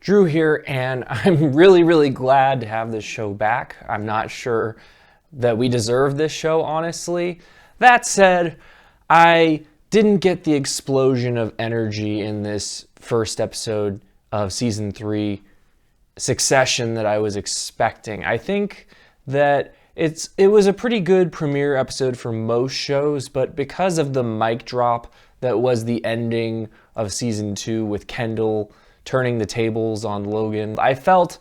Drew here, and I'm really glad to have this show back. I'm not sure that we deserve this show, honestly. That said, I didn't get the explosion of energy in this first episode of season 3 Succession that I was expecting. I think that it was a pretty good premiere episode for most shows, but because of the mic drop that was the ending of season 2 with Kendall turning the tables on Logan, I felt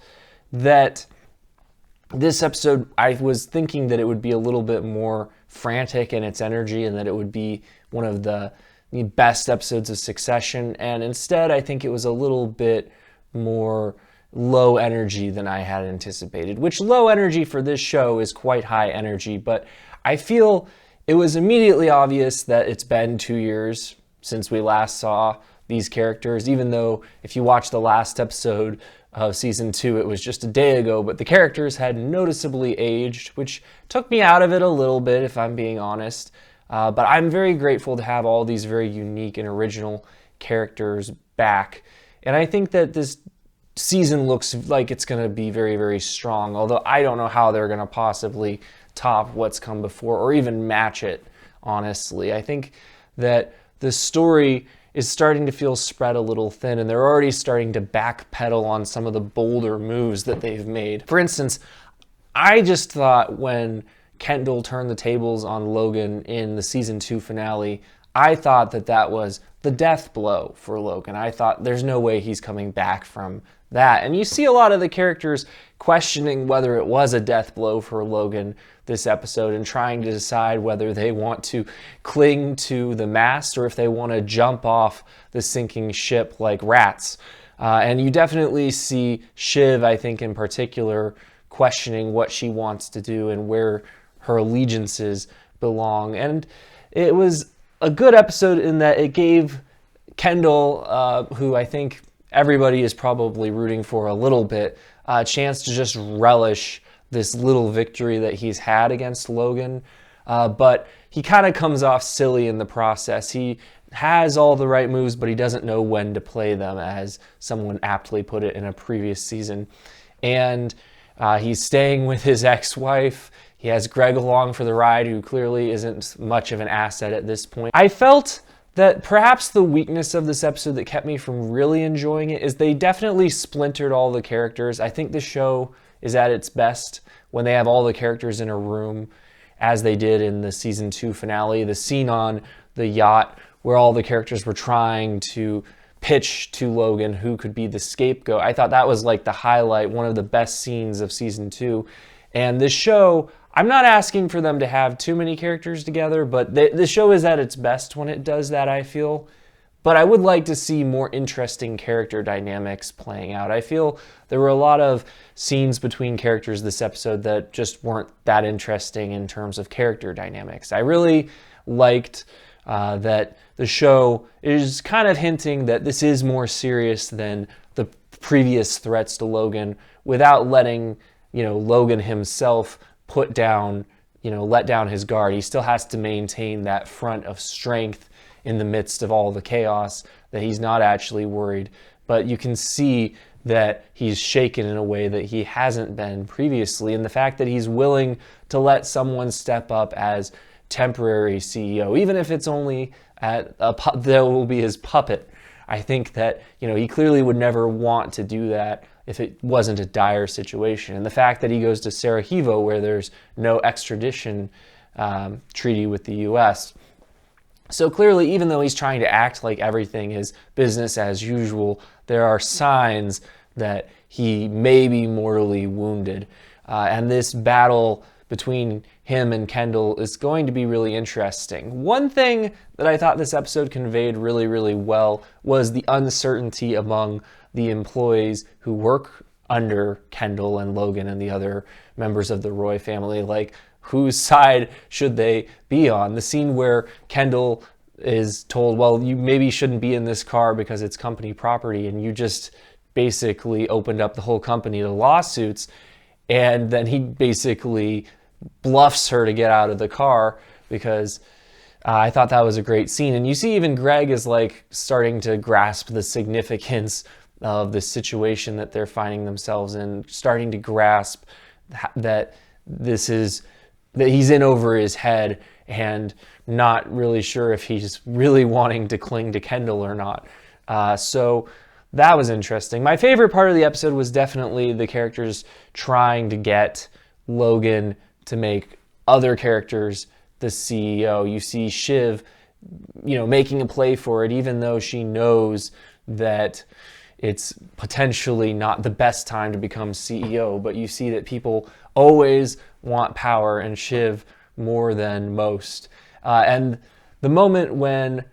that this episode, I was thinking that it would be a little bit more frantic in its energy and that it would be one of the best episodes of Succession, and instead I think it was a little bit more low energy than I had anticipated, which low energy for this show is quite high energy, but I feel it was immediately obvious that it's been 2 years since we last saw these characters, even though if you watch the last episode of season 2, it was just a day ago, but the characters had noticeably aged, which took me out of it a little bit, if I'm being honest. But I'm very grateful to have all these very unique and original characters back. And I think that this season looks like it's going to be very strong, although I don't know how they're going to possibly top what's come before or even match it, honestly. I think that the story is starting to feel spread a little thin, and they're already starting to backpedal on some of the bolder moves that they've made. For instance, I just thought when Kendall turned the tables on Logan in the season 2 finale, I thought that that was the death blow for Logan. I thought there's no way he's coming back from that. And you see a lot of the characters questioning whether it was a death blow for Logan this episode and trying to decide whether they want to cling to the mast or if they want to jump off the sinking ship like rats. And you definitely see Shiv, I think in particular, questioning what she wants to do and where her allegiances belong. And it was a good episode in that it gave Kendall, who I think everybody is probably rooting for a little bit, a chance to just relish this little victory that he's had against Logan. But he kind of comes off silly in the process. He has all the right moves, but he doesn't know when to play them, as someone aptly put it in a previous season. And he's staying with his ex-wife. He has Greg along for the ride, who clearly isn't much of an asset at this point. I felt that perhaps the weakness of this episode that kept me from really enjoying it is they definitely splintered all the characters. I think the show is at its best when they have all the characters in a room, as they did in the season 2 finale. The scene on the yacht where all the characters were trying to pitch to Logan who could be the scapegoat. I thought that was like the highlight, one of the best scenes of season 2. And this show, I'm not asking for them to have too many characters together, but the show is at its best when it does that, I feel. But I would like to see more interesting character dynamics playing out. I feel there were a lot of scenes between characters this episode that just weren't that interesting in terms of character dynamics. I really liked that the show is kind of hinting that this is more serious than the previous threats to Logan, without letting Logan himself let down his guard. He still has to maintain that front of strength in the midst of all the chaos, that he's not actually worried. But you can see that he's shaken in a way that he hasn't been previously. And the fact that he's willing to let someone step up as temporary CEO, even if it's only that will be his puppet. I think that, he clearly would never want to do that if it wasn't a dire situation. And the fact that he goes to Sarajevo, where there's no extradition treaty with the U.S. So clearly, even though he's trying to act like everything is business as usual, there are signs that he may be mortally wounded. And this battle between him and Kendall is going to be really interesting. One thing that I thought this episode conveyed really well was the uncertainty among the employees who work under Kendall and Logan and the other members of the Roy family. Like, whose side should they be on? The scene where Kendall is told, well, you maybe shouldn't be in this car because it's company property, and you just basically opened up the whole company to lawsuits, and then he basically bluffs her to get out of the car because I thought that was a great scene. And you see even Greg is like starting to grasp the significance of the situation that they're finding themselves in, starting to grasp that he's in over his head and not really sure if he's really wanting to cling to Kendall or not. So that was interesting. My favorite part of the episode was definitely the characters trying to get Logan to make other characters the CEO. You see Shiv, making a play for it, even though she knows that it's potentially not the best time to become CEO. But you see that people always want power, and Shiv more than most. And the moment when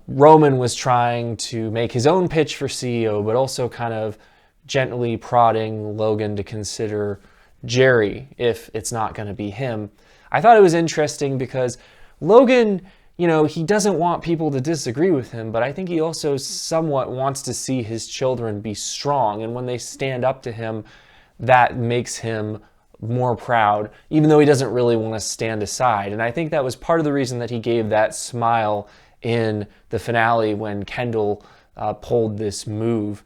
Roman was trying to make his own pitch for CEO, but also kind of gently prodding Logan to consider Jerry if it's not going to be him. I thought it was interesting because Logan, he doesn't want people to disagree with him, but I think he also somewhat wants to see his children be strong. And when they stand up to him, that makes him more proud, even though he doesn't really want to stand aside. And I think that was part of the reason that he gave that smile in the finale when Kendall pulled this move.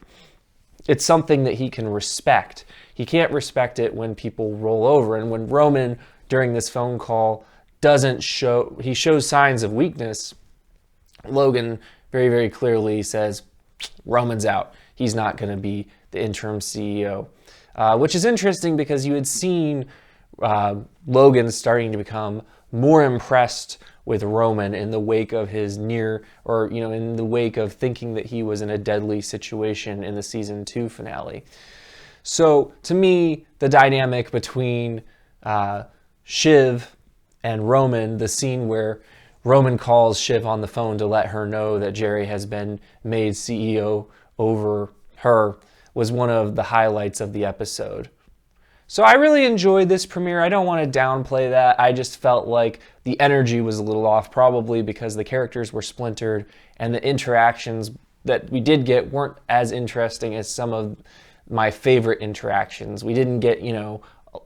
It's something that he can respect. He can't respect it when people roll over. And when Roman, during this phone call, he shows signs of weakness, Logan very, very clearly says, Roman's out. He's not going to be the interim CEO. Which is interesting because you had seen Logan starting to become more impressed with Roman in the wake of his in the wake of thinking that he was in a deadly situation in the season 2 finale. So to me, the dynamic between Shiv and Roman, the scene where Roman calls Shiv on the phone to let her know that Jerry has been made CEO over her, was one of the highlights of the episode. So I really enjoyed this premiere. I don't want to downplay that. I just felt like the energy was a little off, probably because the characters were splintered and the interactions that we did get weren't as interesting as some of my favorite interactions. We didn't get,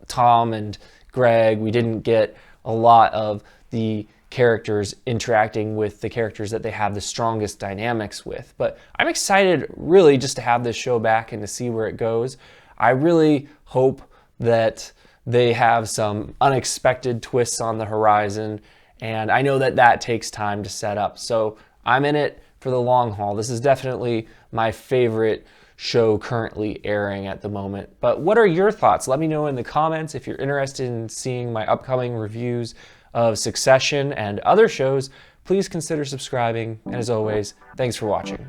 Tom and Greg. We didn't get a lot of the characters interacting with the characters that they have the strongest dynamics with. But I'm excited really just to have this show back and to see where it goes. I really hope that they have some unexpected twists on the horizon, and I know that that takes time to set up. So I'm in it for the long haul. This is definitely my favorite show currently airing at the moment. But what are your thoughts? Let me know in the comments. If you're interested in seeing my upcoming reviews of Succession and other shows, please consider subscribing. And as always, thanks for watching.